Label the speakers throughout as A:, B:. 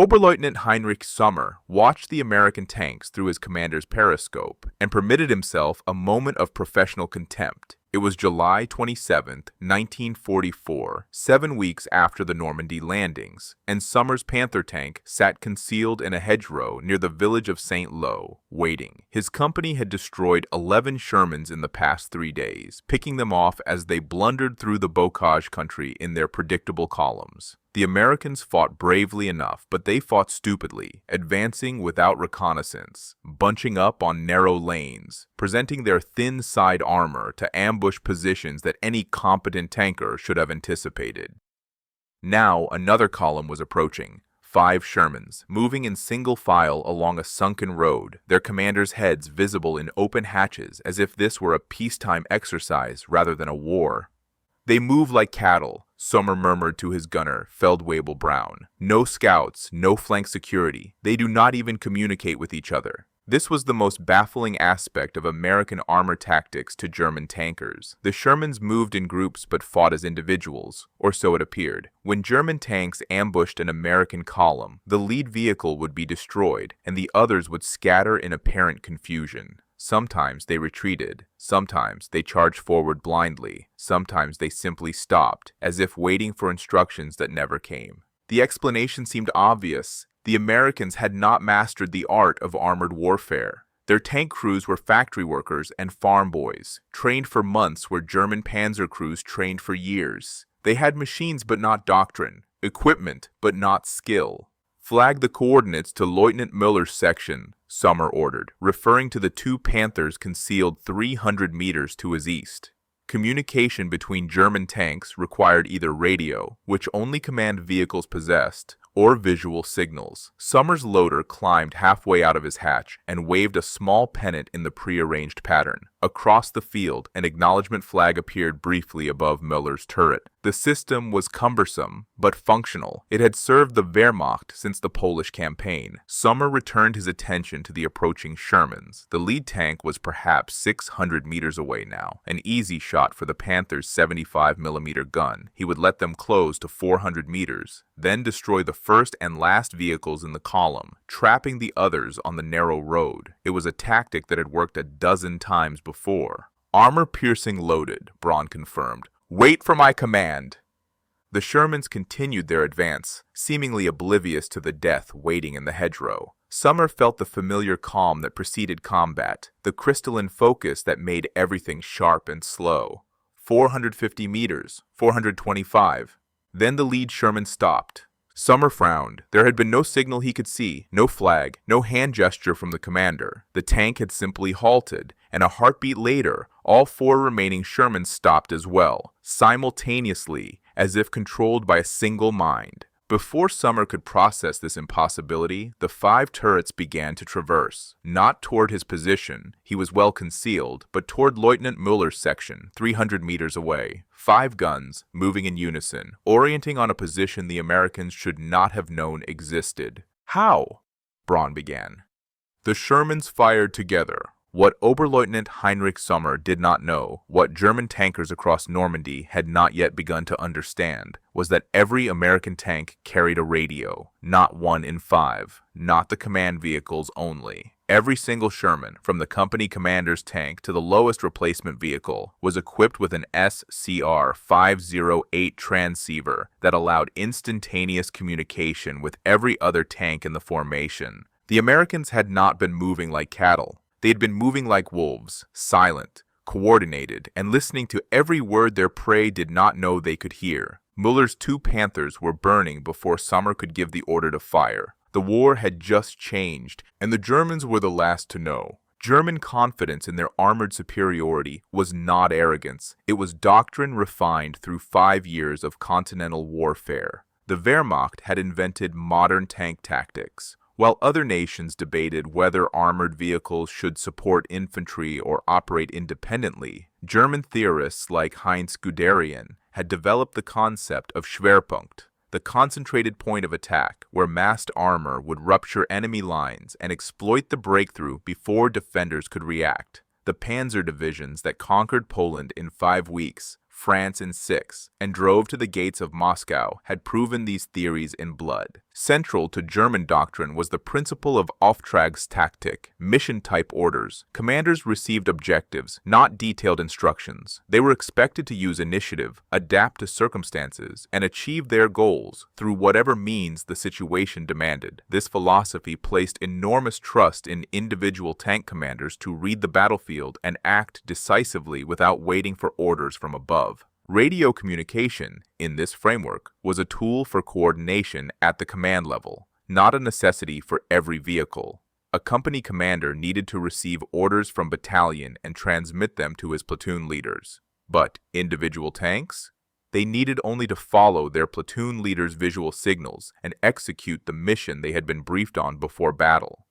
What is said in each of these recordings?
A: Oberleutnant Heinrich Sommer watched the American tanks through his commander's periscope and permitted himself a moment of professional contempt. It was July 27, 1944, 7 weeks after the Normandy landings, and Sommer's Panther tank sat concealed in a hedgerow near the village of St. Lo, waiting. His company had destroyed 11 Shermans in the past 3 days, picking them off as they blundered through the bocage country in their predictable columns. The Americans fought bravely enough, but they fought stupidly, advancing without reconnaissance, bunching up on narrow lanes, presenting their thin side armor to ambush positions that any competent tanker should have anticipated. Now another column was approaching, 5 Shermans, moving in single file along a sunken road, their commanders' heads visible in open hatches as if this were a peacetime exercise rather than a war. "They move like cattle," Sommer murmured to his gunner, Feldwebel Brown. "No scouts, no flank security. They do not even communicate with each other." This was the most baffling aspect of American armor tactics to German tankers. The Shermans moved in groups but fought as individuals, or so it appeared. When German tanks ambushed an American column, the lead vehicle would be destroyed, and the others would scatter in apparent confusion. Sometimes they retreated, sometimes they charged forward blindly, sometimes they simply stopped, as if waiting for instructions that never came. The explanation seemed obvious. The Americans had not mastered the art of armored warfare. Their tank crews were factory workers and farm boys, trained for months where German panzer crews trained for years. They had machines but not doctrine, equipment but not skill. "Flag the coordinates to Lieutenant Müller's section," Sommer ordered, referring to the 2 Panthers concealed 300 meters to his east. Communication between German tanks required either radio, which only command vehicles possessed, or visual signals. Sommer's loader climbed halfway out of his hatch and waved a small pennant in the prearranged pattern. Across the field, an acknowledgement flag appeared briefly above Müller's turret. The system was cumbersome, but functional. It had served the Wehrmacht since the Polish campaign. Sommer returned his attention to the approaching Shermans. The lead tank was perhaps 600 meters away now, an easy shot for the Panther's 75mm gun. He would let them close to 400 meters, then destroy the first and last vehicles in the column, trapping the others on the narrow road. It was a tactic that had worked a dozen times before. "Armor-piercing loaded," Braun confirmed. "Wait for my command." The Shermans continued their advance, seemingly oblivious to the death waiting in the hedgerow. Sommer felt the familiar calm that preceded combat, the crystalline focus that made everything sharp and slow. 450 meters, 425. Then the lead Sherman stopped. Sommer frowned. There had been no signal he could see, no flag, no hand gesture from the commander. The tank had simply halted, and a heartbeat later, all 4 remaining Shermans stopped as well, simultaneously, as if controlled by a single mind. Before Sommer could process this impossibility, the 5 turrets began to traverse, not toward his position, he was well concealed, but toward Lieutenant Müller's section, 300 meters away. 5 guns, moving in unison, orienting on a position the Americans should not have known existed. "How?" Braun began. The Shermans fired together. What Oberleutnant Heinrich Sommer did not know, what German tankers across Normandy had not yet begun to understand, was that every American tank carried a radio, not 1 in 5, not the command vehicles only. Every single Sherman, from the company commander's tank to the lowest replacement vehicle, was equipped with an SCR-508 transceiver that allowed instantaneous communication with every other tank in the formation. The Americans had not been moving like cattle. They had been moving like wolves, silent, coordinated, and listening to every word their prey did not know they could hear. Müller's 2 Panthers were burning before Sommer could give the order to fire. The war had just changed, and the Germans were the last to know. German confidence in their armored superiority was not arrogance. It was doctrine refined through 5 years of continental warfare. The Wehrmacht had invented modern tank tactics. While other nations debated whether armored vehicles should support infantry or operate independently, German theorists like Heinz Guderian had developed the concept of Schwerpunkt, the concentrated point of attack where massed armor would rupture enemy lines and exploit the breakthrough before defenders could react. The panzer divisions that conquered Poland in 5 weeks, France in 6, and drove to the gates of Moscow had proven these theories in blood. Central to German doctrine was the principle of Auftragstaktik, mission-type orders. Commanders received objectives, not detailed instructions. They were expected to use initiative, adapt to circumstances, and achieve their goals through whatever means the situation demanded. This philosophy placed enormous trust in individual tank commanders to read the battlefield and act decisively without waiting for orders from above. Radio communication, in this framework, was a tool for coordination at the command level, not a necessity for every vehicle. A company commander needed to receive orders from battalion and transmit them to his platoon leaders. But individual tanks? They needed only to follow their platoon leader's visual signals and execute the mission they had been briefed on before battle.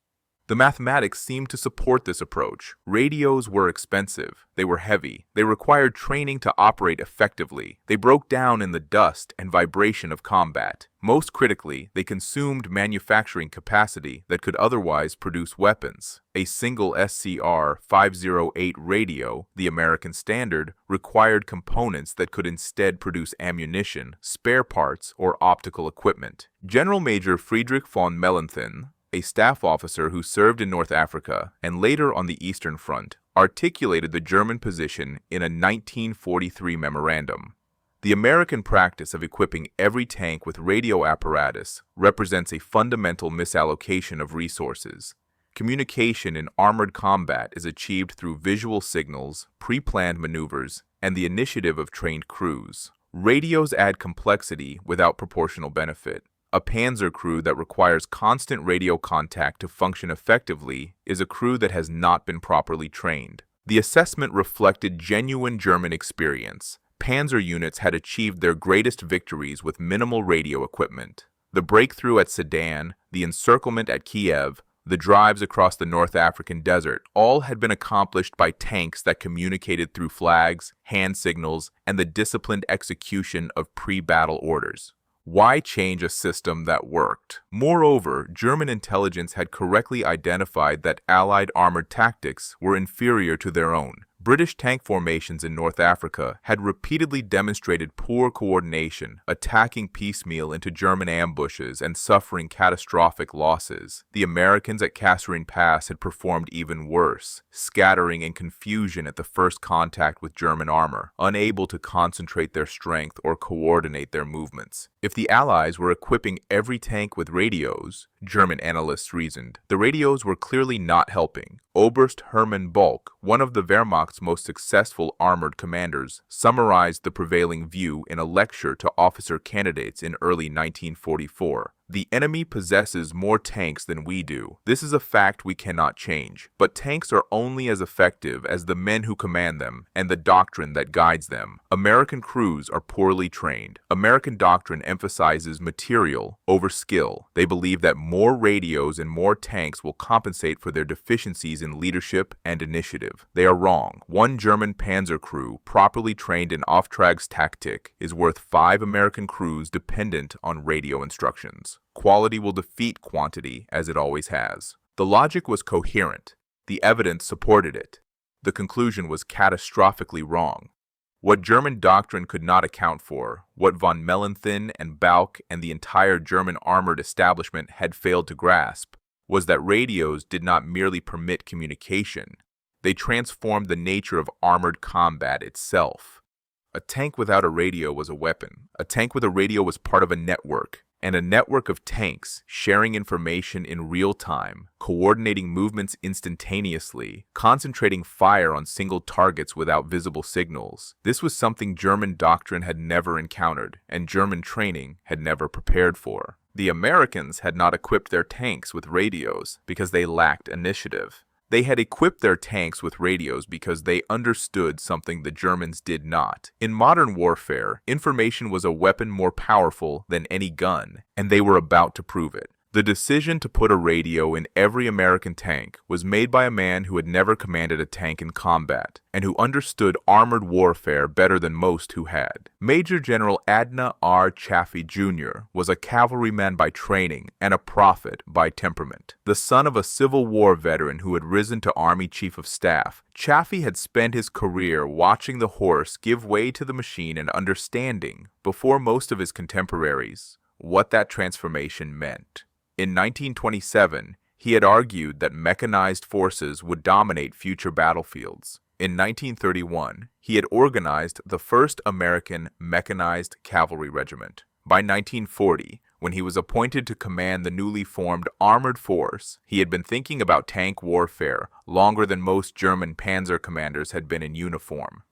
A: The mathematics seemed to support this approach. Radios were expensive, they were heavy, they required training to operate effectively, they broke down in the dust and vibration of combat. Most critically, they consumed manufacturing capacity that could otherwise produce weapons. A single SCR 508 radio, the American standard, required components that could instead produce ammunition, spare parts, or optical equipment. General Major Friedrich von Mellenthin, a staff officer who served in North Africa and later on the Eastern Front, articulated the German position in a 1943 memorandum. The American practice of equipping every tank with radio apparatus represents a fundamental misallocation of resources. Communication in armored combat is achieved through visual signals, pre-planned maneuvers, and the initiative of trained crews. Radios add complexity without proportional benefit. A panzer crew that requires constant radio contact to function effectively is a crew that has not been properly trained. The assessment reflected genuine German experience. Panzer units had achieved their greatest victories with minimal radio equipment. The breakthrough at Sedan, the encirclement at Kiev, the drives across the North African desert all had been accomplished by tanks that communicated through flags, hand signals, and the disciplined execution of pre-battle orders. Why change a system that worked? Moreover, German intelligence had correctly identified that Allied armored tactics were inferior to their own. British tank formations in North Africa had repeatedly demonstrated poor coordination, attacking piecemeal into German ambushes and suffering catastrophic losses. The Americans at Kasserine Pass had performed even worse, scattering in confusion at the first contact with German armor, unable to concentrate their strength or coordinate their movements. If the Allies were equipping every tank with radios, German analysts reasoned, the radios were clearly not helping. Oberst Hermann Bulk, one of the Wehrmacht's most successful armored commanders, summarized the prevailing view in a lecture to officer candidates in early 1944. The enemy possesses more tanks than we do. This is a fact we cannot change. But tanks are only as effective as the men who command them and the doctrine that guides them. American crews are poorly trained. American doctrine emphasizes material over skill. They believe that more radios and more tanks will compensate for their deficiencies in leadership and initiative. They are wrong. One German panzer crew, properly trained in Auftragstaktik, is worth 5 American crews dependent on radio instructions. Quality will defeat quantity, as it always has. The logic was coherent. The evidence supported it. The conclusion was catastrophically wrong. What German doctrine could not account for, what von Mellenthin and Bauck and the entire German armored establishment had failed to grasp, was that radios did not merely permit communication. They transformed the nature of armored combat itself. A tank without a radio was a weapon. A tank with a radio was part of a network. And a network of tanks sharing information in real time, coordinating movements instantaneously, concentrating fire on single targets without visible signals. This was something German doctrine had never encountered, and German training had never prepared for. The Americans had not equipped their tanks with radios because they lacked initiative. They had equipped their tanks with radios because they understood something the Germans did not. In modern warfare, information was a weapon more powerful than any gun, and they were about to prove it. The decision to put a radio in every American tank was made by a man who had never commanded a tank in combat, and who understood armored warfare better than most who had. Major General Adna R. Chaffee Jr. was a cavalryman by training and a prophet by temperament. The son of a Civil War veteran who had risen to Army Chief of Staff, Chaffee had spent his career watching the horse give way to the machine and understanding, before most of his contemporaries, what that transformation meant. In 1927, he had argued that mechanized forces would dominate future battlefields. In 1931, he had organized the first American mechanized cavalry regiment. By 1940, when he was appointed to command the newly formed armored force, he had been thinking about tank warfare longer than most German panzer commanders had been in uniform.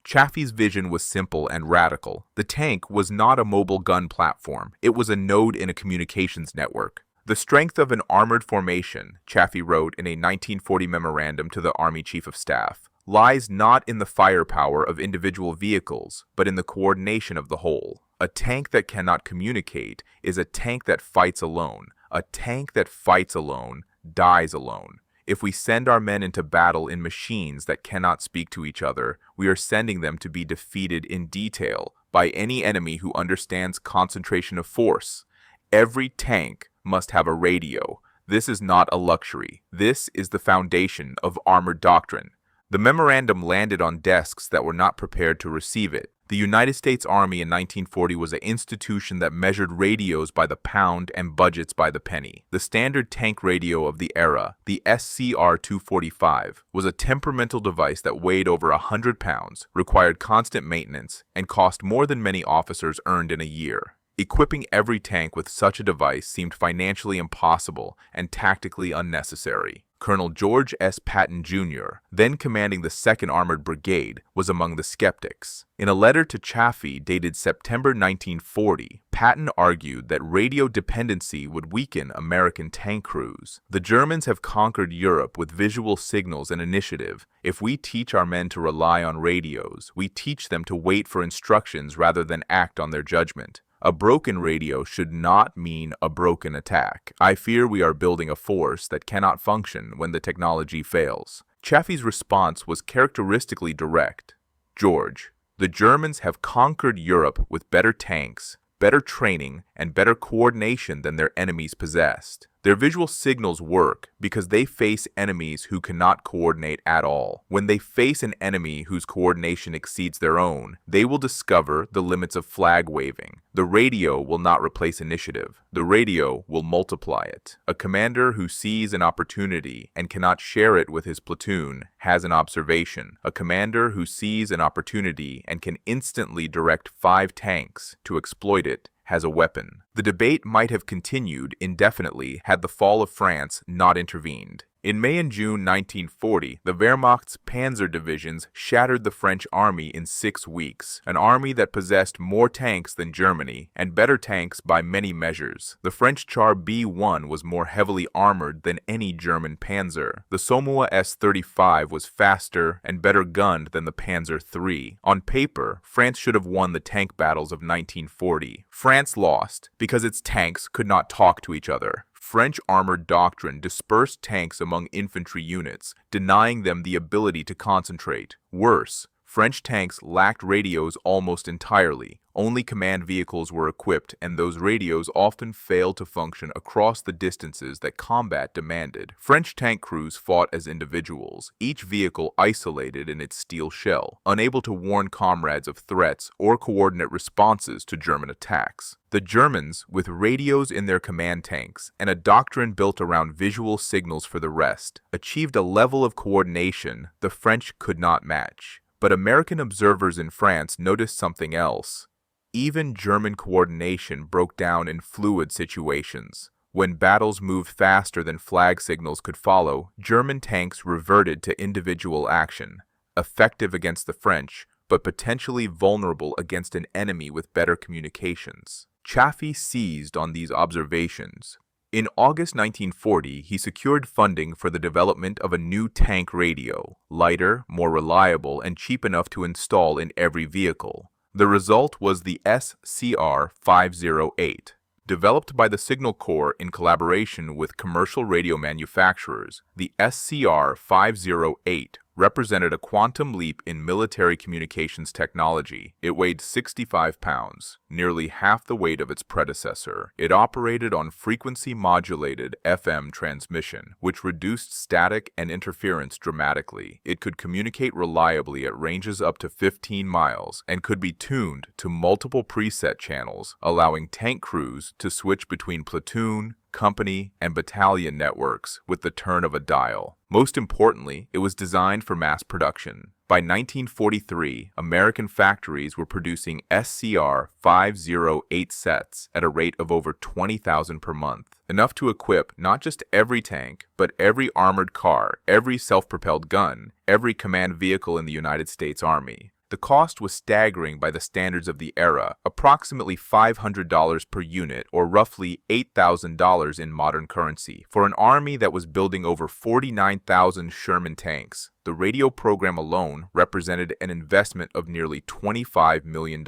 A: Chaffee's vision was simple and radical. The tank was not a mobile gun platform. It was a node in a communications network. The strength of an armored formation, Chaffee wrote in a 1940 memorandum to the Army Chief of Staff, lies not in the firepower of individual vehicles, but in the coordination of the whole. A tank that cannot communicate is a tank that fights alone. A tank that fights alone dies alone. If we send our men into battle in machines that cannot speak to each other, we are sending them to be defeated in detail by any enemy who understands concentration of force. Every tank must have a radio. This is not a luxury. This is the foundation of armored doctrine. The memorandum landed on desks that were not prepared to receive it. The United States Army in 1940 was an institution that measured radios by the pound and budgets by the penny. The standard tank radio of the era, the SCR-245, was a temperamental device that weighed over 100 pounds, required constant maintenance, and cost more than many officers earned in a year. Equipping every tank with such a device seemed financially impossible and tactically unnecessary. Colonel George S. Patton, Jr., then commanding the 2nd Armored Brigade, was among the skeptics. In a letter to Chaffee dated September 1940, Patton argued that radio dependency would weaken American tank crews. The Germans have conquered Europe with visual signals and initiative. If we teach our men to rely on radios, we teach them to wait for instructions rather than act on their judgment. A broken radio should not mean a broken attack. I fear we are building a force that cannot function when the technology fails. Chaffee's response was characteristically direct. George, the Germans have conquered Europe with better tanks, better training, and better coordination than their enemies possessed. Their visual signals work because they face enemies who cannot coordinate at all. When they face an enemy whose coordination exceeds their own, they will discover the limits of flag waving. The radio will not replace initiative. The radio will multiply it. A commander who sees an opportunity and cannot share it with his platoon has an observation. A commander who sees an opportunity and can instantly direct 5 tanks to exploit it has a weapon. The debate might have continued indefinitely had the fall of France not intervened. In May and June 1940, the Wehrmacht's panzer divisions shattered the French army in 6 weeks, an army that possessed more tanks than Germany, and better tanks by many measures. The French Char B-1 was more heavily armored than any German panzer. The Somoua S-35 was faster and better gunned than the Panzer III. On paper, France should have won the tank battles of 1940. France lost because its tanks could not talk to each other. French armored doctrine dispersed tanks among infantry units, denying them the ability to concentrate. Worse, French tanks lacked radios almost entirely. Only command vehicles were equipped, and those radios often failed to function across the distances that combat demanded. French tank crews fought as individuals, each vehicle isolated in its steel shell, unable to warn comrades of threats or coordinate responses to German attacks. The Germans, with radios in their command tanks and a doctrine built around visual signals for the rest, achieved a level of coordination the French could not match. But American observers in France noticed something else. Even German coordination broke down in fluid situations. When battles moved faster than flag signals could follow, German tanks reverted to individual action, effective against the French, but potentially vulnerable against an enemy with better communications. Chaffee seized on these observations. In August 1940, he secured funding for the development of a new tank radio, lighter, more reliable, and cheap enough to install in every vehicle. The result was the SCR-508. Developed by the Signal Corps in collaboration with commercial radio manufacturers, the SCR-508 represented a quantum leap in military communications technology. It weighed 65 pounds, nearly half the weight of its predecessor. It operated on frequency-modulated FM transmission, which reduced static and interference dramatically. It could communicate reliably at ranges up to 15 miles and could be tuned to multiple preset channels, allowing tank crews to switch between platoon, company, and battalion networks with the turn of a dial. Most importantly, it was designed for mass production. By 1943, American factories were producing SCR 508 sets at a rate of over 20,000 per month, enough to equip not just every tank, but every armored car, every self-propelled gun, every command vehicle in the United States Army. The cost was staggering by the standards of the era, approximately $500 per unit, or roughly $8,000 in modern currency. For an army that was building over 49,000 Sherman tanks, the radio program alone represented an investment of nearly $25 million,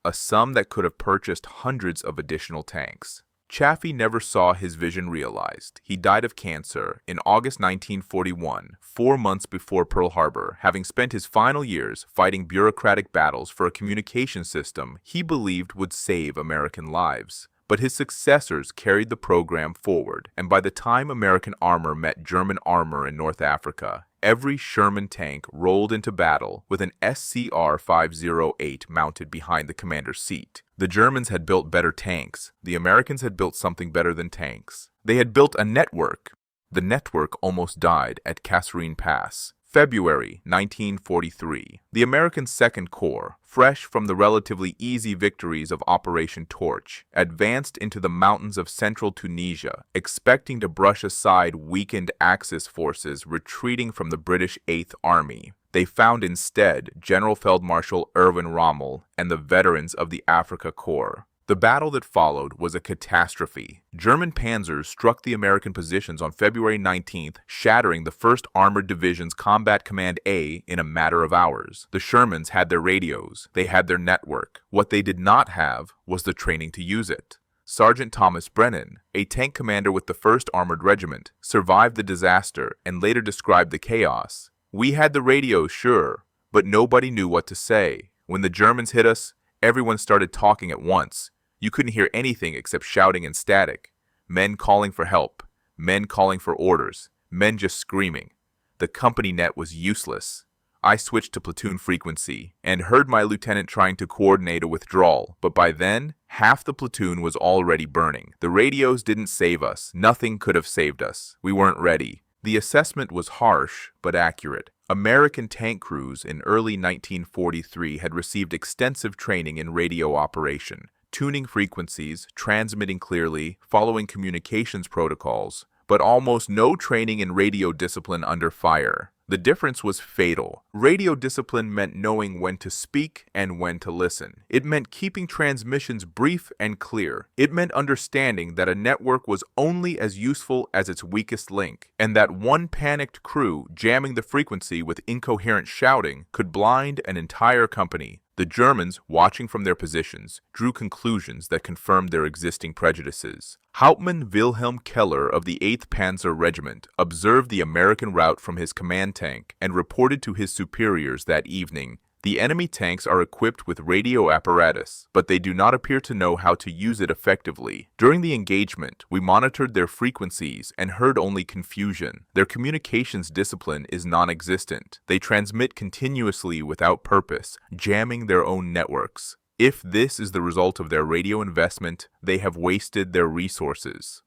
A: a sum that could have purchased hundreds of additional tanks. Chaffee never saw his vision realized. He died of cancer in August 1941, 4 months before Pearl Harbor, having spent his final years fighting bureaucratic battles for a communication system he believed would save American lives. But his successors carried the program forward, and by the time American armor met German armor in North Africa, every Sherman tank rolled into battle with an SCR 508 mounted behind the commander's seat. The Germans had built better tanks. The Americans had built something better than tanks. They had built a network. The network almost died at Kasserine Pass. February 1943. The American Second Corps, fresh from the relatively easy victories of Operation Torch, advanced into the mountains of central Tunisia, expecting to brush aside weakened Axis forces retreating from the British Eighth Army. They found instead General Feldmarshal Erwin Rommel and the veterans of the Afrika Korps. The battle that followed was a catastrophe. German panzers struck the American positions on February 19th, shattering the 1st Armored Division's Combat Command A in a matter of hours. The Shermans had their radios. They had their network. What they did not have was the training to use it. Sergeant Thomas Brennan, a tank commander with the 1st Armored Regiment, survived the disaster and later described the chaos. "We had the radios, sure, but nobody knew what to say. When the Germans hit us, everyone started talking at once. You couldn't hear anything except shouting and static. Men calling for help, men calling for orders, men just screaming. The company net was useless. I switched to platoon frequency and heard my lieutenant trying to coordinate a withdrawal, but by then, half the platoon was already burning. The radios didn't save us. Nothing could have saved us. We weren't ready." The assessment was harsh, but accurate. American tank crews in early 1943 had received extensive training in radio operation, tuning frequencies, transmitting clearly, following communications protocols, but almost no training in radio discipline under fire. The difference was fatal. Radio discipline meant knowing when to speak and when to listen. It meant keeping transmissions brief and clear. It meant understanding that a network was only as useful as its weakest link, and that one panicked crew jamming the frequency with incoherent shouting could blind an entire company. The Germans, watching from their positions, drew conclusions that confirmed their existing prejudices. Hauptmann Wilhelm Keller of the 8th Panzer Regiment observed the American route from his command tank and reported to his superiors that evening, "The enemy tanks are equipped with radio apparatus, but they do not appear to know how to use it effectively. During the engagement, we monitored their frequencies and heard only confusion. Their communications discipline is non-existent. They transmit continuously without purpose, jamming their own networks. If this is the result of their radio investment, they have wasted their resources."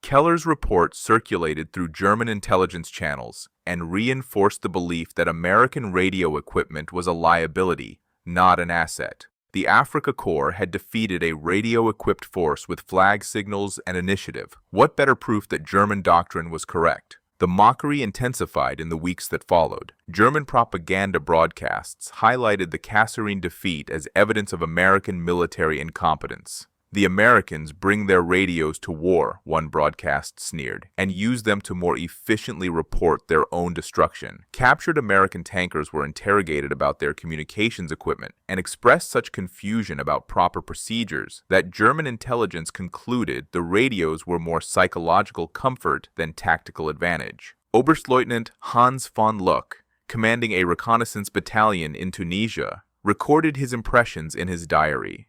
A: Keller's report circulated through German intelligence channels and reinforced the belief that American radio equipment was a liability, not an asset. The Afrika Korps had defeated a radio-equipped force with flag signals and initiative. What better proof that German doctrine was correct? The mockery intensified in the weeks that followed. German propaganda broadcasts highlighted the Kasserine defeat as evidence of American military incompetence. "The Americans bring their radios to war," one broadcast sneered, "and use them to more efficiently report their own destruction." Captured American tankers were interrogated about their communications equipment and expressed such confusion about proper procedures that German intelligence concluded the radios were more psychological comfort than tactical advantage. Oberstleutnant Hans von Luck, commanding a reconnaissance battalion in Tunisia, recorded his impressions in his diary.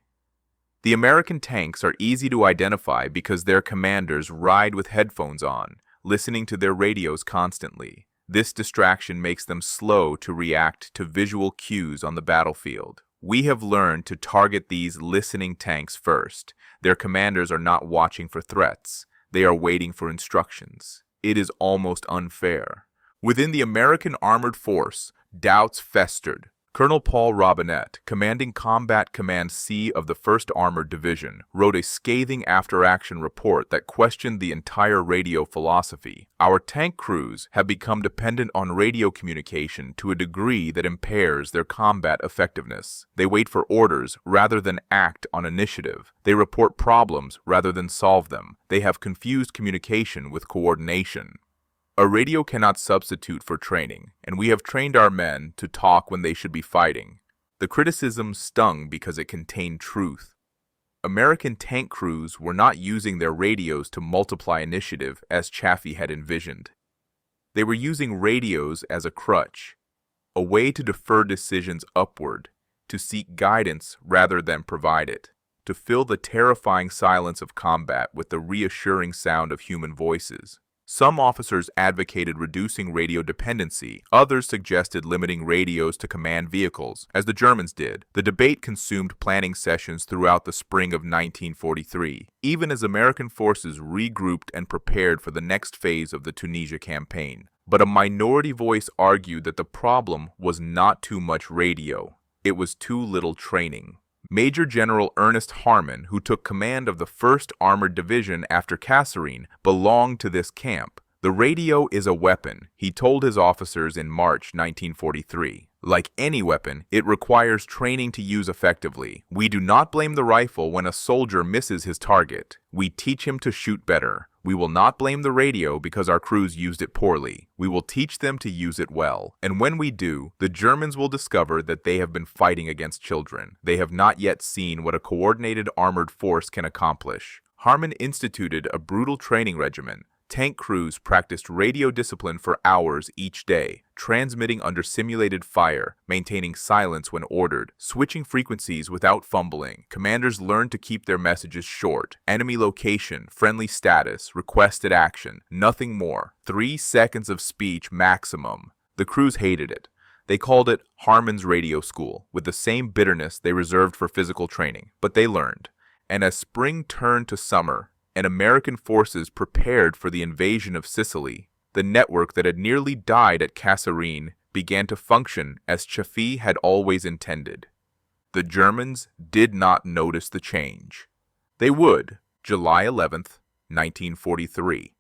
A: The American tanks are easy to identify because their commanders ride with headphones on, listening to their radios constantly. This distraction makes them slow to react to visual cues on the battlefield. We have learned to target these listening tanks first. Their commanders are not watching for threats. They are waiting for instructions. It is almost unfair. Within the American Armored Force, doubts festered. Colonel Paul Robinette, commanding Combat Command C of the 1st Armored Division, wrote a scathing after-action report that questioned the entire radio philosophy. Our tank crews have become dependent on radio communication to a degree that impairs their combat effectiveness. They wait for orders rather than act on initiative. They report problems rather than solve them. They have confused communication with coordination. A radio cannot substitute for training, and we have trained our men to talk when they should be fighting. The criticism stung because it contained truth. American tank crews were not using their radios to multiply initiative as Chaffee had envisioned. They were using radios as a crutch, a way to defer decisions upward, to seek guidance rather than provide it, to fill the terrifying silence of combat with the reassuring sound of human voices. Some officers advocated reducing radio dependency. Others suggested limiting radios to command vehicles, as the Germans did. The debate consumed planning sessions throughout the spring of 1943, even as American forces regrouped and prepared for the next phase of the Tunisia campaign. But a minority voice argued that the problem was not too much radio. It was too little training. Major General Ernest Harmon, who took command of the 1st Armored Division after Kasserine, belonged to this camp. The radio is a weapon, he told his officers in March 1943. Like any weapon, it requires training to use effectively. We do not blame the rifle when a soldier misses his target. We teach him to shoot better. We will not blame the radio because our crews used it poorly. We will teach them to use it well. And when we do, the Germans will discover that they have been fighting against children. They have not yet seen what a coordinated armored force can accomplish. Harmon instituted a brutal training regimen. Tank crews practiced radio discipline for hours each day, transmitting under simulated fire, maintaining silence when ordered, switching frequencies without fumbling. Commanders learned to keep their messages short. Enemy location, friendly status, requested action, nothing more. 3 seconds of speech maximum. The crews hated it. They called it Harmon's Radio School, with the same bitterness they reserved for physical training. But they learned. And as spring turned to summer, and American forces prepared for the invasion of Sicily, the network that had nearly died at Kasserine began to function as Chaffee had always intended. The Germans did not notice the change. They would, July 11th, 1943.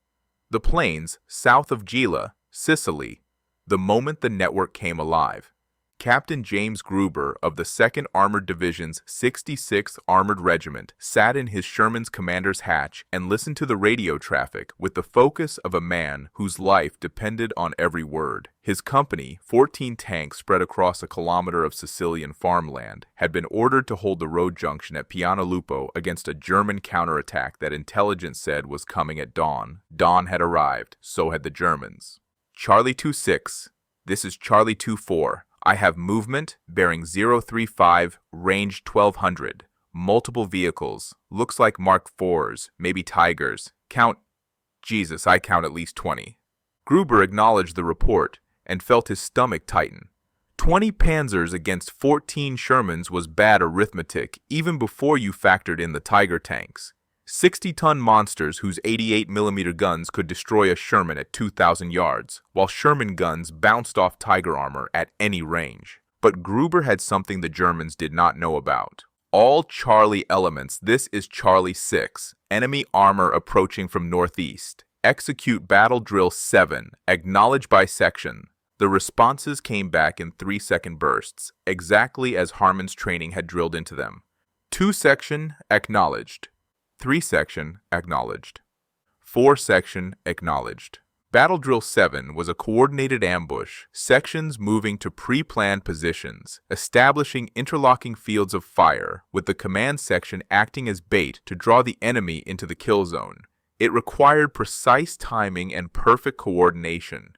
A: The plains south of Gela, Sicily, the moment the network came alive. Captain James Gruber of the 2nd Armored Division's 66th Armored Regiment sat in his Sherman's commander's hatch and listened to the radio traffic with the focus of a man whose life depended on every word. His company, 14 tanks spread across a kilometer of Sicilian farmland, had been ordered to hold the road junction at Piano Lupo against a German counterattack that intelligence said was coming at dawn. Dawn had arrived, so had the Germans. Charlie 2-6, this is Charlie 2-4. I have movement, bearing 035, range 1200. Multiple vehicles. Looks like Mark IVs, maybe Tigers. Count. Jesus, I count at least 20. Gruber acknowledged the report and felt his stomach tighten. 20 Panzers against 14 Shermans was bad arithmetic even before you factored in the Tiger tanks. 60-ton monsters whose 88mm guns could destroy a Sherman at 2,000 yards, while Sherman guns bounced off Tiger armor at any range. But Gruber had something the Germans did not know about. All Charlie elements, this is Charlie 6, enemy armor approaching from northeast. Execute battle drill 7, acknowledge by section. The responses came back in 3-second bursts, exactly as Harmon's training had drilled into them. 2 section, acknowledged. 3 section, acknowledged. 4 section, acknowledged. Battle Drill 7 was a coordinated ambush, sections moving to pre-planned positions, establishing interlocking fields of fire, with the command section acting as bait to draw the enemy into the kill zone. It required precise timing and perfect coordination.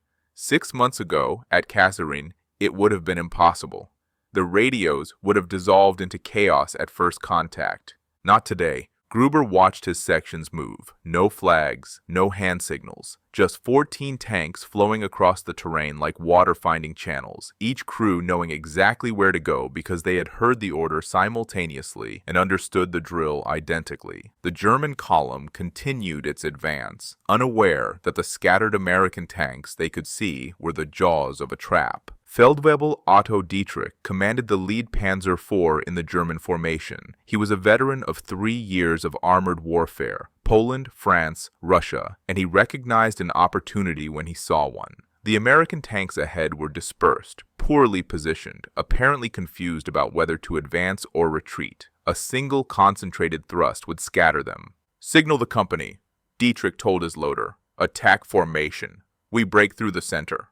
A: 6 months ago, at Kasserine, it would have been impossible. The radios would have dissolved into chaos at first contact. Not today. Gruber watched his sections move. No flags, no hand signals. Just 14 tanks flowing across the terrain like water finding channels, each crew knowing exactly where to go because they had heard the order simultaneously and understood the drill identically. The German column continued its advance, unaware that the scattered American tanks they could see were the jaws of a trap. Feldwebel Otto Dietrich commanded the lead Panzer IV in the German formation. He was a veteran of 3 years of armored warfare, Poland, France, Russia, and he recognized an opportunity when he saw one. The American tanks ahead were dispersed, poorly positioned, apparently confused about whether to advance or retreat. A single concentrated thrust would scatter them. "Signal the company," Dietrich told his loader. "Attack formation. We break through the center."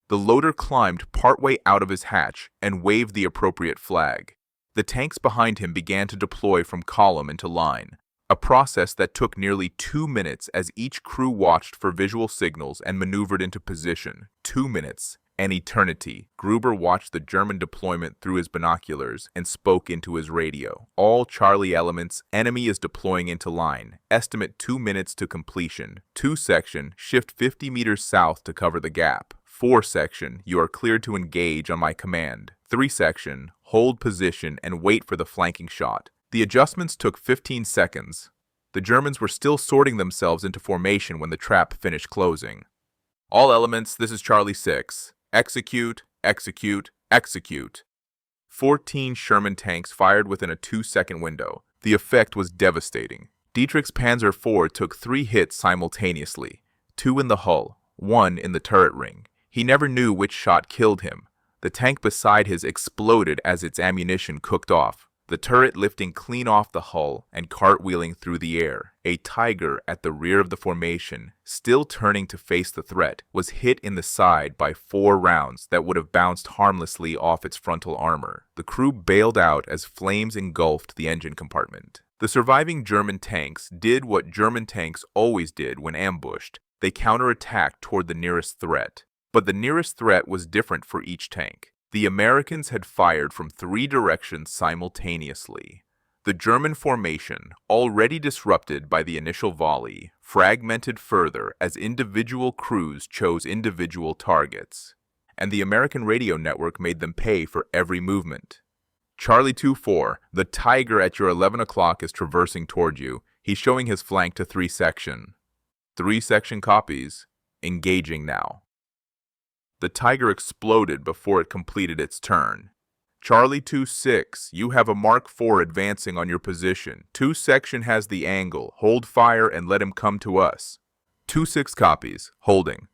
A: The loader climbed partway out of his hatch and waved the appropriate flag. The tanks behind him began to deploy from column into line, a process that took nearly 2 minutes as each crew watched for visual signals and maneuvered into position. 2 minutes, an eternity. Gruber watched the German deployment through his binoculars and spoke into his radio. "All Charlie elements, enemy is deploying into line. Estimate 2 minutes to completion. 2 section, shift 50 meters south to cover the gap. 4 section, you are cleared to engage on my command. 3 section, hold position and wait for the flanking shot." The adjustments took 15 seconds. The Germans were still sorting themselves into formation when the trap finished closing. "All elements, this is Charlie 6. Execute, execute, execute." 14 Sherman tanks fired within a 2-second window. The effect was devastating. Dietrich's Panzer IV took 3 hits simultaneously, 2 in the hull, 1 in the turret ring. He never knew which shot killed him. The tank beside his exploded as its ammunition cooked off, the turret lifting clean off the hull and cartwheeling through the air. A Tiger at the rear of the formation, still turning to face the threat, was hit in the side by 4 rounds that would have bounced harmlessly off its frontal armor. The crew bailed out as flames engulfed the engine compartment. The surviving German tanks did what German tanks always did when ambushed. They counterattacked toward the nearest threat. But the nearest threat was different for each tank. The Americans had fired from 3 directions simultaneously. The German formation, already disrupted by the initial volley, fragmented further as individual crews chose individual targets. And the American radio network made them pay for every movement. "Charlie 2-4, the Tiger at your 11 o'clock is traversing toward you. He's showing his flank to 3 section. 3 section copies. Engaging now." The Tiger exploded before it completed its turn. "Charlie 2-6, you have a Mark IV advancing on your position. 2 section has the angle. Hold fire and let him come to us." 2-6 copies. Holding.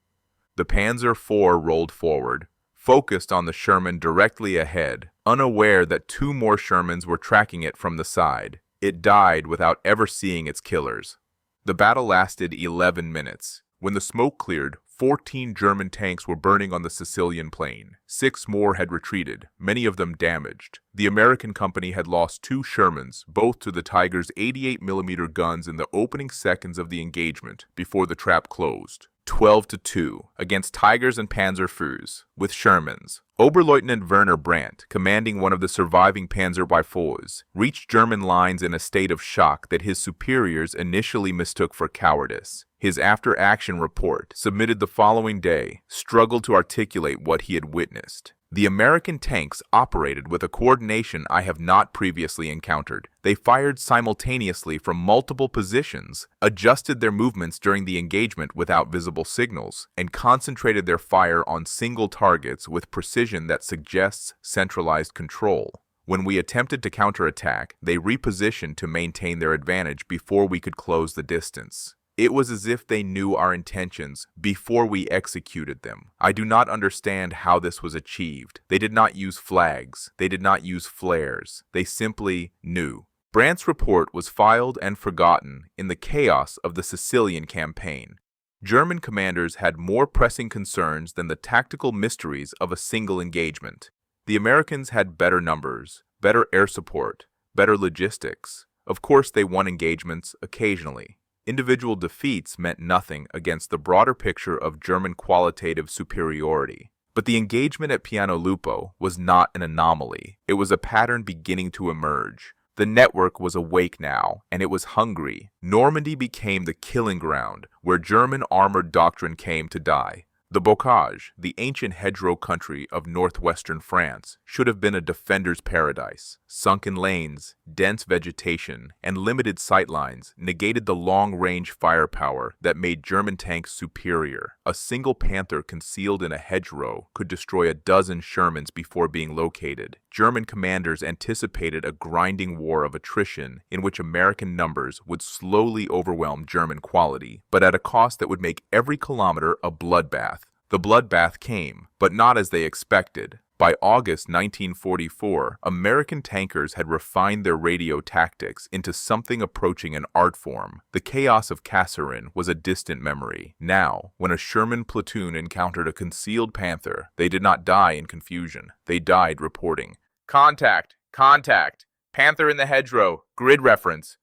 A: The Panzer IV rolled forward, focused on the Sherman directly ahead, unaware that 2 more Shermans were tracking it from the side. It died without ever seeing its killers. The battle lasted 11 minutes. When the smoke cleared, 14 German tanks were burning on the Sicilian plain. 6 more had retreated, many of them damaged. The American company had lost 2 Shermans, both to the Tiger's 88mm guns in the opening seconds of the engagement before the trap closed. 12-2 against Tigers and Panzer IVs, with Shermans. Oberleutnant Werner Brandt, commanding one of the surviving Panzer IVs, reached German lines in a state of shock that his superiors initially mistook for cowardice. His after-action report, submitted the following day, struggled to articulate what he had witnessed. The American tanks operated with a coordination I have not previously encountered. They fired simultaneously from multiple positions, adjusted their movements during the engagement without visible signals, and concentrated their fire on single targets with precision that suggests centralized control. When we attempted to counterattack, they repositioned to maintain their advantage before we could close the distance. It was as if they knew our intentions before we executed them. I do not understand how this was achieved. They did not use flags. They did not use flares. They simply knew. Brandt's report was filed and forgotten in the chaos of the Sicilian campaign. German commanders had more pressing concerns than the tactical mysteries of a single engagement. The Americans had better numbers, better air support, better logistics. Of course, they won engagements occasionally. individual defeats meant nothing against the broader picture of German qualitative superiority. But the engagement at Piano Lupo was not an anomaly. It was a pattern beginning to emerge. The network was awake now, and it was hungry. Normandy became the killing ground where German armored doctrine came to die. The Bocage, the ancient hedgerow country of northwestern France, should have been a defender's paradise. Sunken lanes, dense vegetation, and limited sightlines negated the long-range firepower that made German tanks superior. A single Panther concealed in a hedgerow could destroy a dozen Shermans before being located. German commanders anticipated a grinding war of attrition in which American numbers would slowly overwhelm German quality, but at a cost that would make every kilometer a bloodbath. The bloodbath came, but not as they expected. By August 1944, American tankers had refined their radio tactics into something approaching an art form. The chaos of Kasserine was a distant memory. Now, when a Sherman platoon encountered a concealed Panther, they did not die in confusion. They died reporting, "Contact! Contact! Panther in the hedgerow! Grid reference!"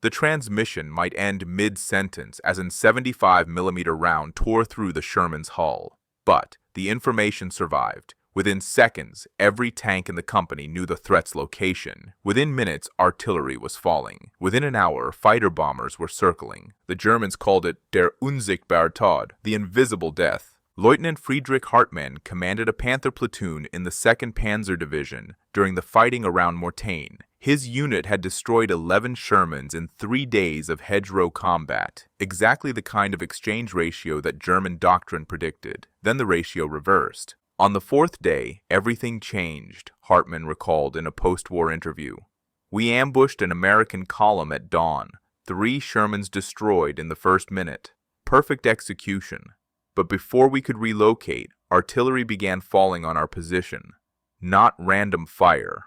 A: The transmission might end mid-sentence as a 75mm round tore through the Sherman's hull. But the information survived. Within seconds, every tank in the company knew the threat's location. Within minutes, artillery was falling. Within an hour, fighter bombers were circling. The Germans called it der unsichtbare Tod, the invisible death. Lieutenant Friedrich Hartmann commanded a Panther platoon in the 2nd Panzer Division during the fighting around Mortain. His unit had destroyed 11 Shermans in 3 days of hedgerow combat, exactly the kind of exchange ratio that German doctrine predicted. Then the ratio reversed. On the 4th day, everything changed, Hartmann recalled in a post-war interview. "We ambushed an American column at dawn. 3 Shermans destroyed in the first minute. Perfect execution. But before we could relocate, artillery began falling on our position. Not random fire.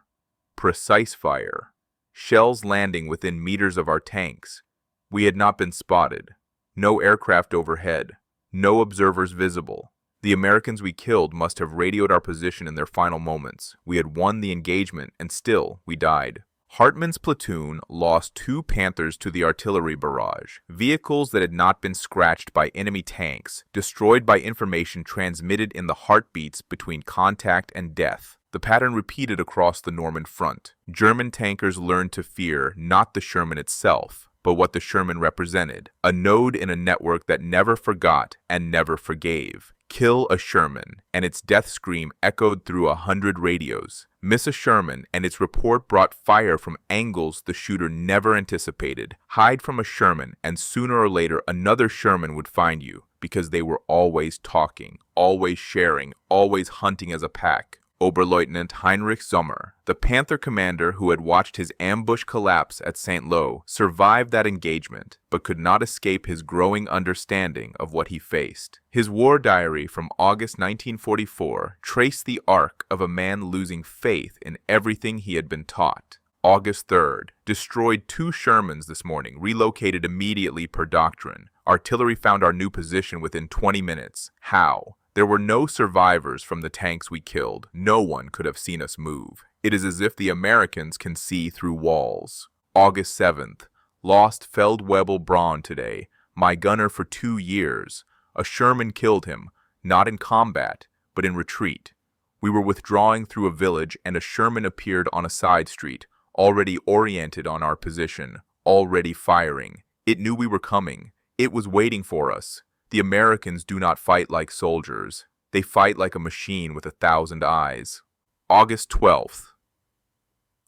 A: Precise fire. Shells landing within meters of our tanks. We had not been spotted. No aircraft overhead. No observers visible. The Americans we killed must have radioed our position in their final moments. We had won the engagement, and still we died." Hartmann's platoon lost 2 Panthers to the artillery barrage, vehicles that had not been scratched by enemy tanks, destroyed by information transmitted in the heartbeats between contact and death. The pattern repeated across the Norman front. German tankers learned to fear not the Sherman itself, but what the Sherman represented, a node in a network that never forgot and never forgave. Kill a Sherman, and its death scream echoed through 100 radios. Miss a Sherman, and its report brought fire from angles the shooter never anticipated. Hide from a Sherman, and sooner or later another Sherman would find you, because they were always talking, always sharing, always hunting as a pack. Oberleutnant Heinrich Sommer, the Panther commander who had watched his ambush collapse at St. Lo, survived that engagement, but could not escape his growing understanding of what he faced. His war diary from August 1944 traced the arc of a man losing faith in everything he had been taught. August 3rd, destroyed 2 Shermans this morning, relocated immediately per doctrine. Artillery found our new position within 20 minutes. How? There were no survivors from the tanks we killed. No one could have seen us move. It is as if the Americans can see through walls. August 7th. Lost Feldwebel Braun today, my gunner for 2 years. A Sherman killed him, not in combat, but in retreat. We were withdrawing through a village and a Sherman appeared on a side street, already oriented on our position, already firing. It knew we were coming. It was waiting for us. The Americans do not fight like soldiers. They fight like a machine with 1,000 eyes. August 12th.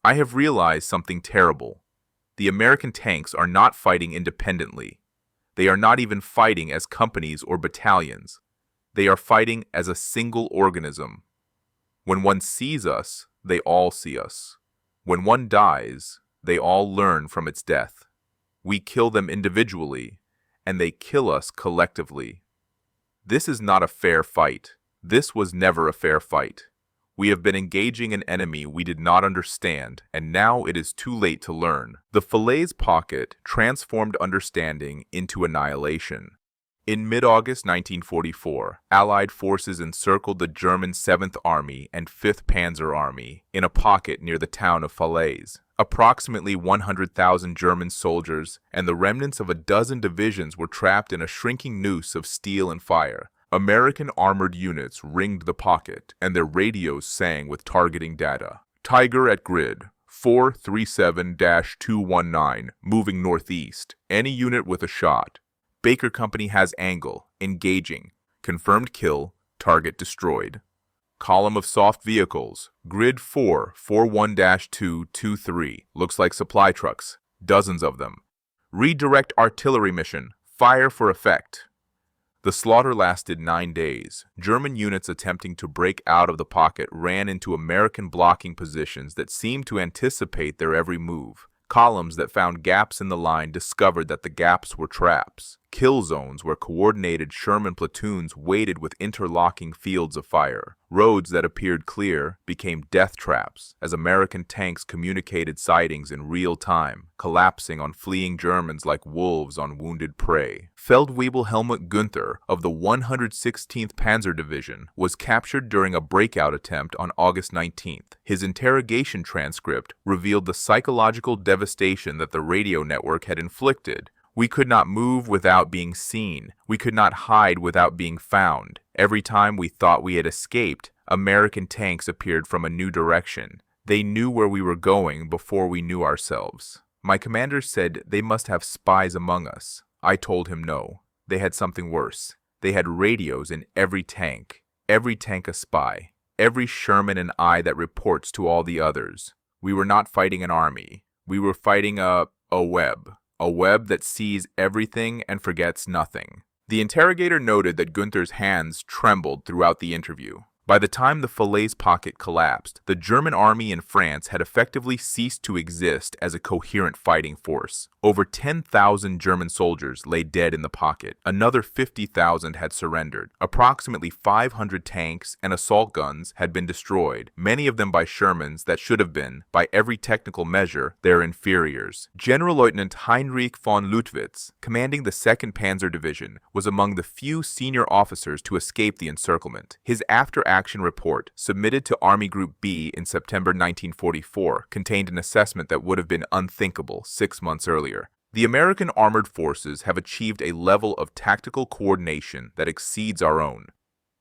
A: I have realized something terrible. The American tanks are not fighting independently. They are not even fighting as companies or battalions. They are fighting as a single organism. When one sees us, they all see us. When one dies, they all learn from its death. We kill them individually, and they kill us collectively. This is not a fair fight. This was never a fair fight. We have been engaging an enemy we did not understand, and now it is too late to learn. The Falaise Pocket transformed understanding into annihilation. In mid-August 1944, Allied forces encircled the German 7th Army and 5th Panzer Army in a pocket near the town of Falaise. Approximately 100,000 German soldiers and the remnants of a dozen divisions were trapped in a shrinking noose of steel and fire. American armored units ringed the pocket, and their radios sang with targeting data. Tiger at grid 437-219, moving northeast. Any unit with a shot. Baker Company has angle, engaging. Confirmed kill, target destroyed. Column of soft vehicles. Grid 441-223. Looks like supply trucks. Dozens of them. Redirect artillery mission. Fire for effect. The slaughter lasted 9 days. German units attempting to break out of the pocket ran into American blocking positions that seemed to anticipate their every move. Columns that found gaps in the line discovered that the gaps were traps. Kill zones where coordinated Sherman platoons waited with interlocking fields of fire. Roads that appeared clear became death traps as American tanks communicated sightings in real time, collapsing on fleeing Germans like wolves on wounded prey. Feldwebel Helmut Günther of the 116th Panzer Division was captured during a breakout attempt on August 19th. His interrogation transcript revealed the psychological devastation that the radio network had inflicted. We could not move without being seen. We could not hide without being found. Every time we thought we had escaped, American tanks appeared from a new direction. They knew where we were going before we knew ourselves. My commander said they must have spies among us. I told him no. They had something worse. They had radios in every tank a spy. Every Sherman an eye that reports to all the others. We were not fighting an army. We were fighting a web. A web that sees everything and forgets nothing. The interrogator noted that Günther's hands trembled throughout the interview. By the time the Falaise pocket collapsed, the German army in France had effectively ceased to exist as a coherent fighting force. Over 10,000 German soldiers lay dead in the pocket. Another 50,000 had surrendered. Approximately 500 tanks and assault guns had been destroyed, many of them by Shermans that should have been, by every technical measure, their inferiors. General Lieutenant Heinrich von Luttwitz, commanding the 2nd Panzer Division, was among the few senior officers to escape the encirclement. His after-action report, submitted to Army Group B in September 1944, contained an assessment that would have been unthinkable 6 months earlier. The American armored forces have achieved a level of tactical coordination that exceeds our own.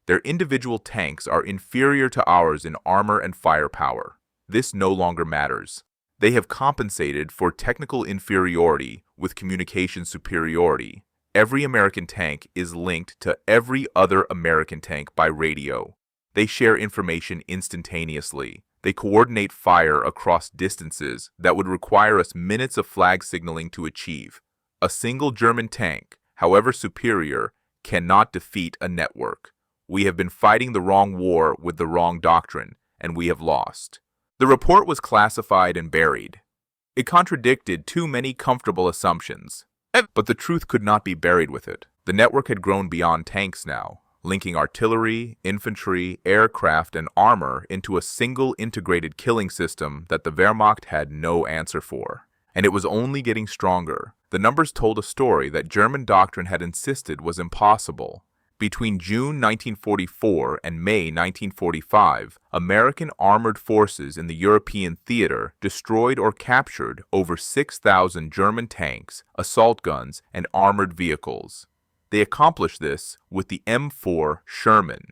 A: Their individual tanks are inferior to ours in armor and firepower. This no longer matters. They have compensated for technical inferiority with communication superiority. Every American tank is linked to every other American tank by radio. They share information instantaneously. They coordinate fire across distances that would require us minutes of flag signaling to achieve. A single German tank, however superior, cannot defeat a network. We have been fighting the wrong war with the wrong doctrine, and we have lost. The report was classified and buried. It contradicted too many comfortable assumptions. But the truth could not be buried with it. The network had grown beyond tanks now, linking artillery, infantry, aircraft, and armor into a single integrated killing system that the Wehrmacht had no answer for. And it was only getting stronger. The numbers told a story that German doctrine had insisted was impossible. Between June 1944 and May 1945, American armored forces in the European theater destroyed or captured over 6,000 German tanks, assault guns, and armored vehicles. They accomplished this with the M4 Sherman,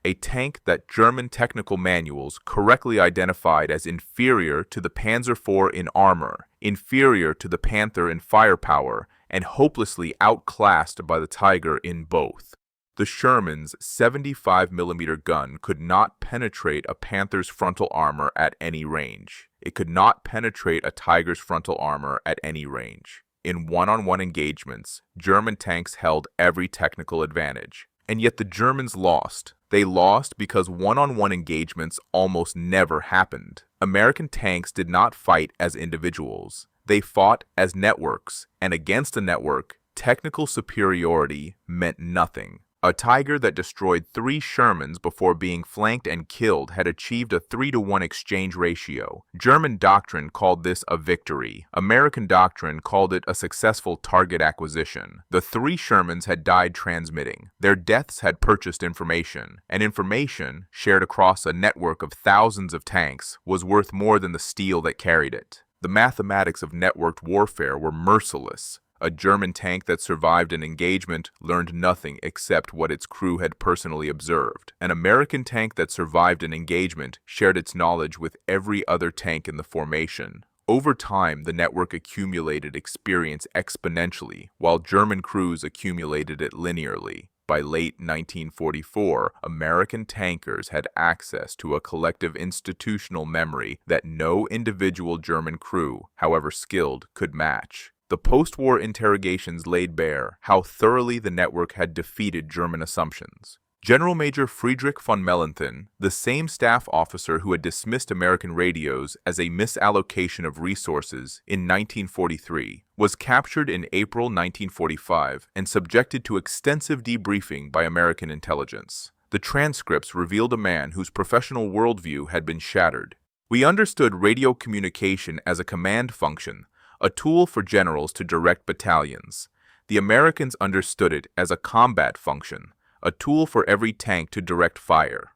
A: a tank that German technical manuals correctly identified as inferior to the Panzer IV in armor, inferior to the Panther in firepower, and hopelessly outclassed by the Tiger in both. The Sherman's 75mm gun could not penetrate a Panther's frontal armor at any range. It could not penetrate a Tiger's frontal armor at any range. In one-on-one engagements, German tanks held every technical advantage. And yet the Germans lost. They lost because one-on-one engagements almost never happened. American tanks did not fight as individuals. They fought as networks, and against a network, technical superiority meant nothing. A Tiger that destroyed 3 Shermans before being flanked and killed had achieved a 3-to-1 exchange ratio. German doctrine called this a victory. American doctrine called it a successful target acquisition. The 3 Shermans had died transmitting. Their deaths had purchased information, and information, shared across a network of thousands of tanks, was worth more than the steel that carried it. The mathematics of networked warfare were merciless. A German tank that survived an engagement learned nothing except what its crew had personally observed. An American tank that survived an engagement shared its knowledge with every other tank in the formation. Over time, the network accumulated experience exponentially, while German crews accumulated it linearly. By late 1944, American tankers had access to a collective institutional memory that no individual German crew, however skilled, could match. The post-war interrogations laid bare how thoroughly the network had defeated German assumptions. General Major Friedrich von Mellenthin, the same staff officer who had dismissed American radios as a misallocation of resources in 1943, was captured in April 1945 and subjected to extensive debriefing by American intelligence. The transcripts revealed a man whose professional worldview had been shattered. We understood radio communication as a command function, a tool for generals to direct battalions. The Americans understood it as a combat function, a tool for every tank to direct fire.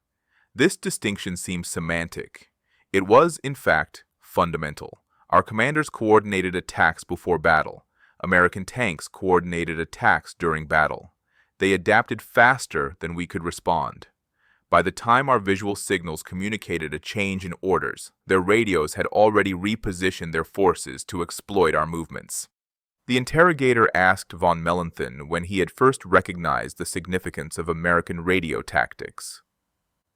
A: This distinction seems semantic. It was, in fact, fundamental. Our commanders coordinated attacks before battle. American tanks coordinated attacks during battle. They adapted faster than we could respond. By the time our visual signals communicated a change in orders, their radios had already repositioned their forces to exploit our movements. The interrogator asked von Mellenthin when he had first recognized the significance of American radio tactics.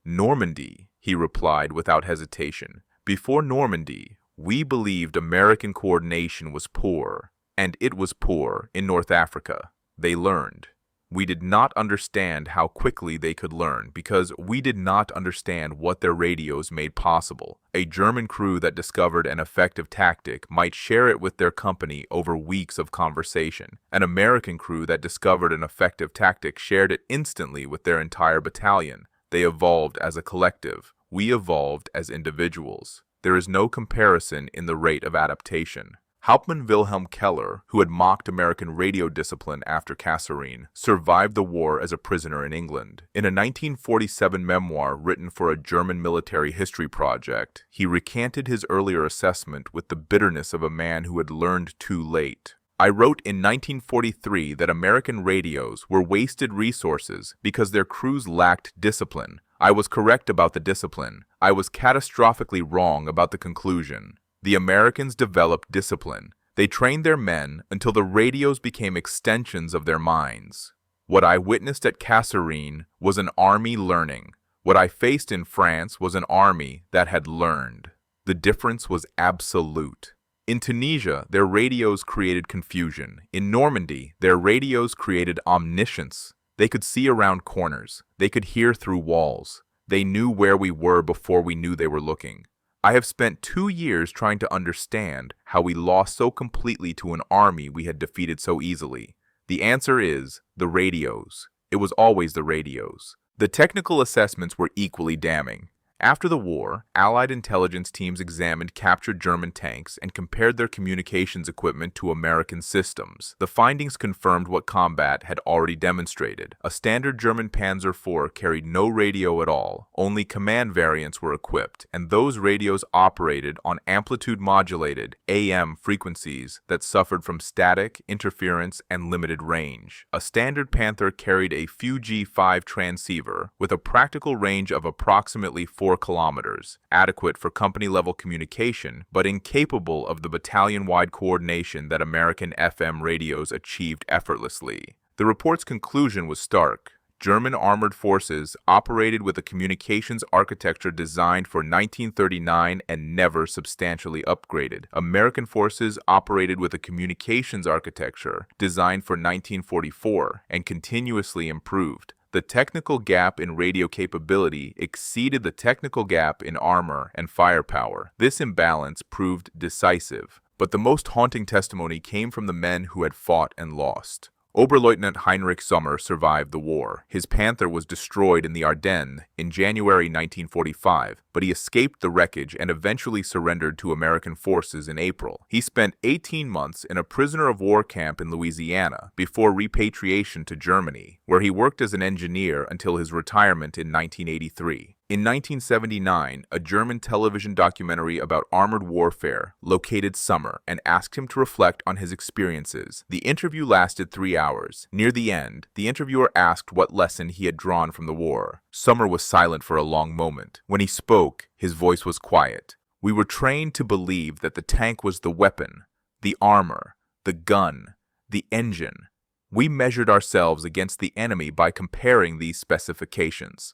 A: "Normandy," he replied without hesitation. "Before Normandy, we believed American coordination was poor, and it was poor in North Africa. They learned. We did not understand how quickly they could learn because we did not understand what their radios made possible. A German crew that discovered an effective tactic might share it with their company over weeks of conversation. An American crew that discovered an effective tactic shared it instantly with their entire battalion. They evolved as a collective. We evolved as individuals. There is no comparison in the rate of adaptation." Hauptmann Wilhelm Keller, who had mocked American radio discipline after Kasserine, survived the war as a prisoner in England. In a 1947 memoir written for a German military history project, he recanted his earlier assessment with the bitterness of a man who had learned too late. "I wrote in 1943 that American radios were wasted resources because their crews lacked discipline. I was correct about the discipline. I was catastrophically wrong about the conclusion. The Americans developed discipline. They trained their men until the radios became extensions of their minds. What I witnessed at Kasserine was an army learning. What I faced in France was an army that had learned. The difference was absolute. In Tunisia, their radios created confusion. In Normandy, their radios created omniscience. They could see around corners. They could hear through walls. They knew where we were before we knew they were looking. I have spent 2 years trying to understand how we lost so completely to an army we had defeated so easily. The answer is the radios. It was always the radios. The technical assessments were equally damning. After the war, Allied intelligence teams examined captured German tanks and compared their communications equipment to American systems. The findings confirmed what combat had already demonstrated. A standard German Panzer IV carried no radio at all. Only command variants were equipped, and those radios operated on amplitude-modulated AM frequencies that suffered from static, interference, and limited range. A standard Panther carried a Fu-G5 transceiver with a practical range of approximately 4 kilometers, adequate for company-level communication, but incapable of the battalion-wide coordination that American FM radios achieved effortlessly. The report's conclusion was stark. German armored forces operated with a communications architecture designed for 1939 and never substantially upgraded. American forces operated with a communications architecture designed for 1944 and continuously improved. The technical gap in radio capability exceeded the technical gap in armor and firepower. This imbalance proved decisive, but the most haunting testimony came from the men who had fought and lost. Oberleutnant Heinrich Sommer survived the war. His Panther was destroyed in the Ardennes in January 1945, but he escaped the wreckage and eventually surrendered to American forces in April. He spent 18 months in a prisoner of war camp in Louisiana before repatriation to Germany, where he worked as an engineer until his retirement in 1983. In 1979, a German television documentary about armored warfare located Sommer and asked him to reflect on his experiences. The interview lasted 3 hours. Near the end, the interviewer asked what lesson he had drawn from the war. Sommer was silent for a long moment. When he spoke, his voice was quiet. "We were trained to believe that the tank was the weapon, the armor, the gun, the engine. We measured ourselves against the enemy by comparing these specifications.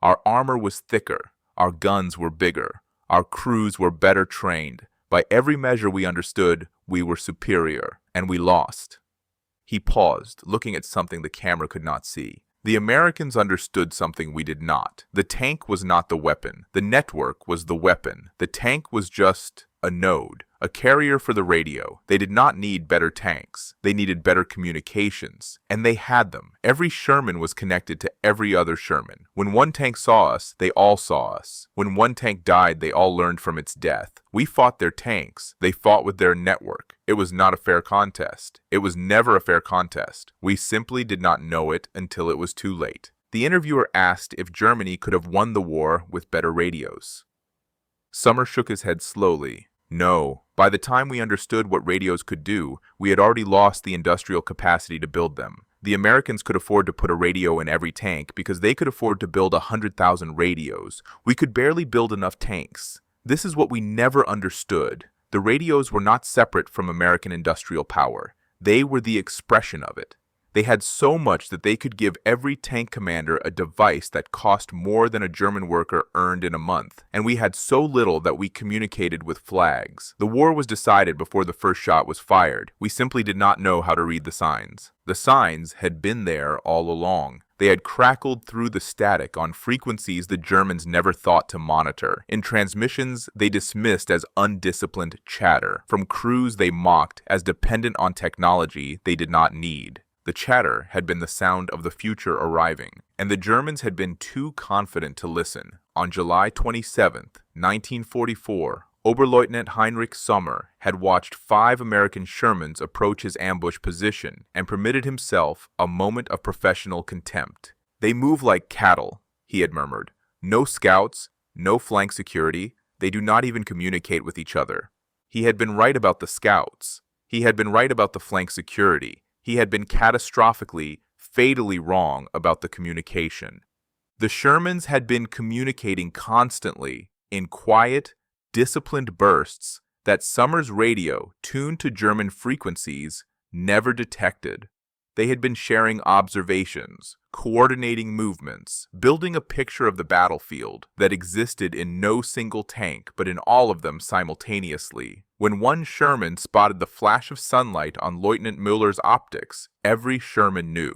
A: Our armor was thicker, our guns were bigger, our crews were better trained. By every measure we understood, we were superior, and we lost." He paused, looking at something the camera could not see. The Americans understood something we did not. The tank was not the weapon. The network was the weapon. The tank was just a node, a carrier for the radio. They did not need better tanks. They needed better communications, and they had them. Every Sherman was connected to every other Sherman. When one tank saw us, they all saw us. When one tank died, they all learned from its death. We fought their tanks. They fought with their network. It was not a fair contest. It was never a fair contest. We simply did not know it until it was too late. The interviewer asked if Germany could have won the war with better radios. Sommer shook his head slowly. No. By the time we understood what radios could do, we had already lost the industrial capacity to build them. The Americans could afford to put a radio in every tank because they could afford to build 100,000 radios. We could barely build enough tanks. This is what we never understood. The radios were not separate from American industrial power. They were the expression of it. They had so much that they could give every tank commander a device that cost more than a German worker earned in a month, and we had so little that we communicated with flags. The war was decided before the first shot was fired. We simply did not know how to read the signs. The signs had been there all along. They had crackled through the static on frequencies the Germans never thought to monitor. In transmissions, they dismissed as undisciplined chatter. From crews they mocked as dependent on technology they did not need. The chatter had been the sound of the future arriving, and the Germans had been too confident to listen. On July 27, 1944, Oberleutnant Heinrich Sommer had watched 5 American Shermans approach his ambush position and permitted himself a moment of professional contempt. "They move like cattle," he had murmured. "No scouts, no flank security, they do not even communicate with each other." He had been right about the scouts. He had been right about the flank security. He had been catastrophically, fatally wrong about the communication. The Shermans had been communicating constantly, in quiet, disciplined bursts that Sommer's radio, tuned to German frequencies, never detected. They had been sharing observations, coordinating movements, building a picture of the battlefield that existed in no single tank but in all of them simultaneously. When one Sherman spotted the flash of sunlight on Lieutenant Müller's optics, every Sherman knew.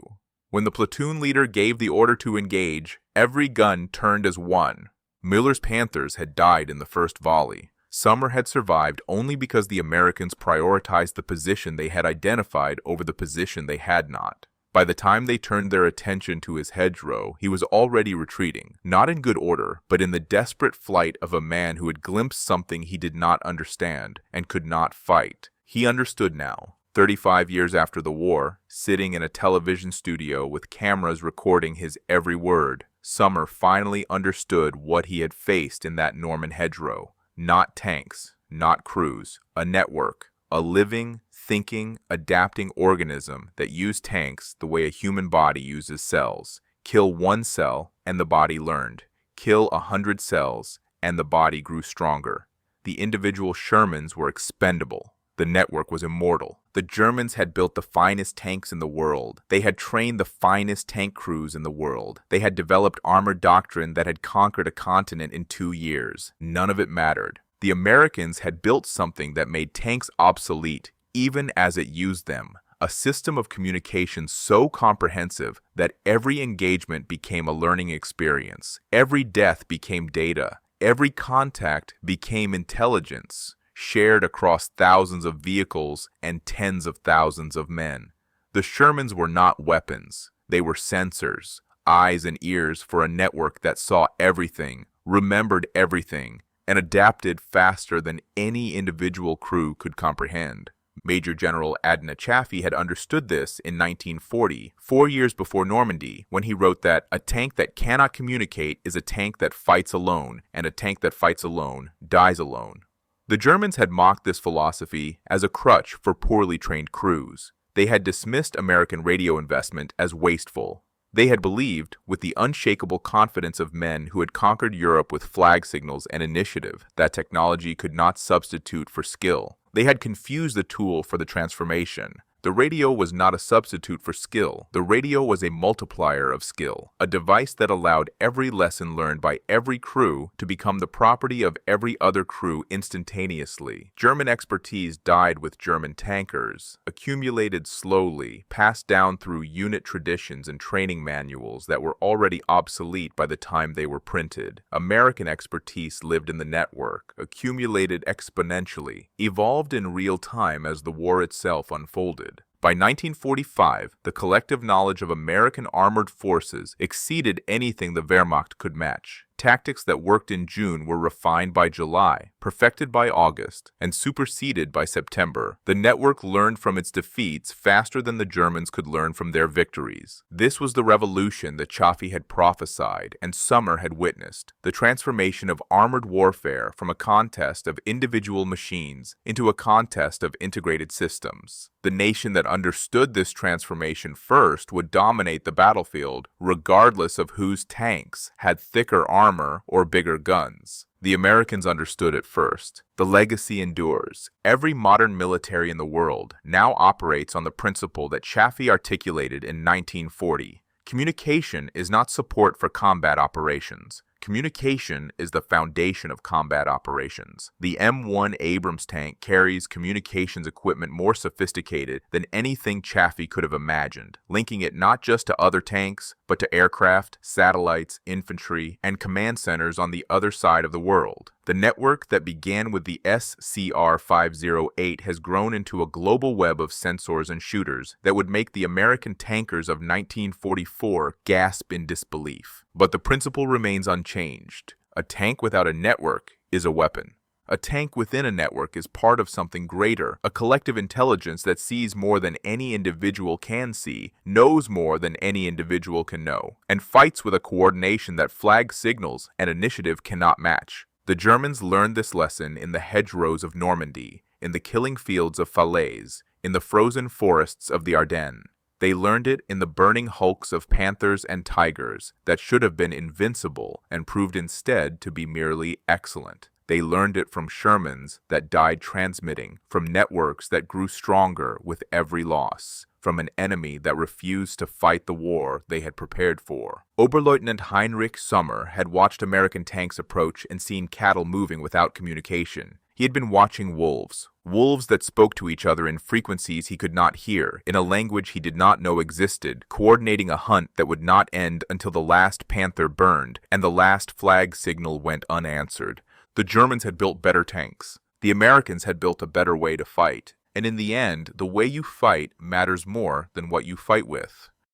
A: When the platoon leader gave the order to engage, every gun turned as one. Müller's Panthers had died in the first volley. Sommer had survived only because the Americans prioritized the position they had identified over the position they had not. By the time they turned their attention to his hedgerow, he was already retreating, not in good order, but in the desperate flight of a man who had glimpsed something he did not understand and could not fight. He understood now. 35 years after the war, sitting in a television studio with cameras recording his every word, Sommer finally understood what he had faced in that Norman hedgerow. Not tanks, not crews, a network, a living, thinking, adapting organism that used tanks the way a human body uses cells. Kill one cell, and the body learned. Kill 100 cells, and the body grew stronger. The individual Shermans were expendable. The network was immortal. The Germans had built the finest tanks in the world. They had trained the finest tank crews in the world. They had developed armored doctrine that had conquered a continent in 2 years. None of it mattered. The Americans had built something that made tanks obsolete, even as it used them. A system of communication so comprehensive that every engagement became a learning experience. Every death became data. Every contact became intelligence, shared across thousands of vehicles and tens of thousands of men. The Shermans were not weapons. They were sensors, eyes and ears for a network that saw everything, remembered everything, and adapted faster than any individual crew could comprehend. Major General Adna Chaffee had understood this in 1940, 4 years before Normandy, when he wrote that a tank that cannot communicate is a tank that fights alone, and a tank that fights alone dies alone. The Germans had mocked this philosophy as a crutch for poorly trained crews. They had dismissed American radio investment as wasteful. They had believed, with the unshakable confidence of men who had conquered Europe with flag signals and initiative, that technology could not substitute for skill. They had confused the tool for the transformation. The radio was not a substitute for skill. The radio was a multiplier of skill, a device that allowed every lesson learned by every crew to become the property of every other crew instantaneously. German expertise died with German tankers, accumulated slowly, passed down through unit traditions and training manuals that were already obsolete by the time they were printed. American expertise lived in the network, accumulated exponentially, evolved in real time as the war itself unfolded. By 1945, the collective knowledge of American armored forces exceeded anything the Wehrmacht could match. Tactics that worked in June were refined by July, perfected by August, and superseded by September. The network learned from its defeats faster than the Germans could learn from their victories. This was the revolution that Chaffee had prophesied and Summer had witnessed, the transformation of armored warfare from a contest of individual machines into a contest of integrated systems. The nation that understood this transformation first would dominate the battlefield, regardless of whose tanks had thicker armor or bigger guns. The Americans understood it first. The legacy endures. Every modern military in the world now operates on the principle that Chaffee articulated in 1940. Communication is not support for combat operations. Communication is the foundation of combat operations. The M1 Abrams tank carries communications equipment more sophisticated than anything Chaffee could have imagined, linking it not just to other tanks, but to aircraft, satellites, infantry, and command centers on the other side of the world. The network that began with the SCR-508 has grown into a global web of sensors and shooters that would make the American tankers of 1944 gasp in disbelief. But the principle remains unchanged. A tank without a network is a weapon. A tank within a network is part of something greater, a collective intelligence that sees more than any individual can see, knows more than any individual can know, and fights with a coordination that flag signals and initiative cannot match. The Germans learned this lesson in the hedgerows of Normandy, in the killing fields of Falaise, in the frozen forests of the Ardennes. They learned it in the burning hulks of panthers and tigers that should have been invincible and proved instead to be merely excellent. They learned it from Shermans that died transmitting, from networks that grew stronger with every loss, from an enemy that refused to fight the war they had prepared for. Oberleutnant Heinrich Sommer had watched American tanks approach and seen cattle moving without communication. He had been watching wolves that spoke to each other in frequencies he could not hear, in a language he did not know existed, coordinating a hunt that would not end until the last panther burned and the last flag signal went unanswered. The Germans had built better tanks. The Americans had built a better way to fight. And in the end, the way you fight matters more than what you fight with.